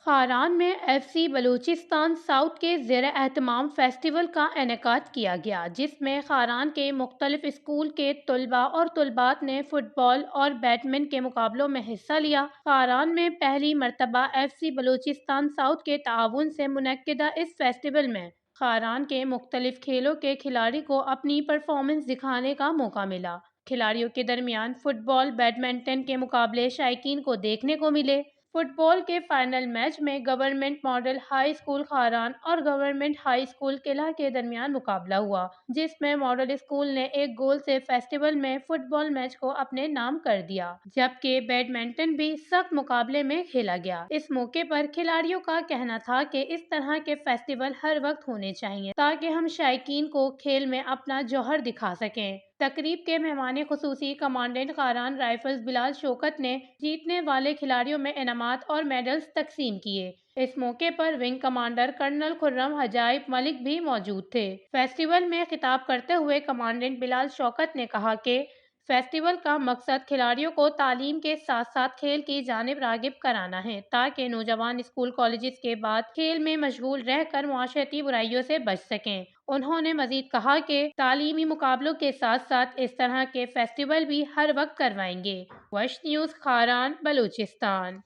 خاران میں F C Balochistan south کے زیر اہتمام فیسٹیول کا انعقاد کیا گیا، جس میں خاران کے مختلف اسکول کے طلباء اور طالبات نے فٹ بال اور بیڈمنٹن کے مقابلوں میں حصہ لیا۔ خاران میں پہلی مرتبہ ایف سی بلوچستان ساؤتھ کے تعاون سے منعقدہ اس فیسٹیول میں خاران کے مختلف کھیلوں کے کھلاڑی کو اپنی پرفارمنس دکھانے کا موقع ملا۔ کھلاڑیوں کے درمیان فٹ بال، بیڈمنٹن کے مقابلے شائقین کو دیکھنے کو ملے۔ فٹ بال کے فائنل میچ میں government model high school Kharan اور گورنمنٹ ہائی اسکول قلعہ کے درمیان مقابلہ ہوا، جس میں ماڈل اسکول نے ایک گول سے فیسٹیول میں فٹ بال میچ کو اپنے نام کر دیا، جبکہ بیڈمنٹن بھی سخت مقابلے میں کھیلا گیا۔ اس موقع پر کھلاڑیوں کا کہنا تھا کہ اس طرح کے فیسٹیول ہر وقت ہونے چاہیے تاکہ ہم شائقین کو کھیل میں اپنا جوہر دکھا سکیں۔ تقریب کے مہمان خصوصی کمانڈنٹ خاران رائفلز بلال شوکت نے جیتنے والے کھلاڑیوں میں انعامات اور میڈلز تقسیم کیے۔ اس موقع پر ونگ کمانڈر کرنل خرم عجائب ملک بھی موجود تھے۔ فیسٹیول میں خطاب کرتے ہوئے کمانڈنٹ بلال شوکت نے کہا کہ فیسٹیول کا مقصد کھلاڑیوں کو تعلیم کے ساتھ ساتھ کھیل کی جانب راغب کرانا ہے تاکہ نوجوان اسکول کالجز کے بعد کھیل میں مشغول رہ کر معاشرتی برائیوں سے بچ سکیں۔ انہوں نے مزید کہا کہ تعلیمی مقابلوں کے ساتھ ساتھ اس طرح کے فیسٹیول بھی ہر وقت کروائیں گے۔ وش نیوز خاران، بلوچستان۔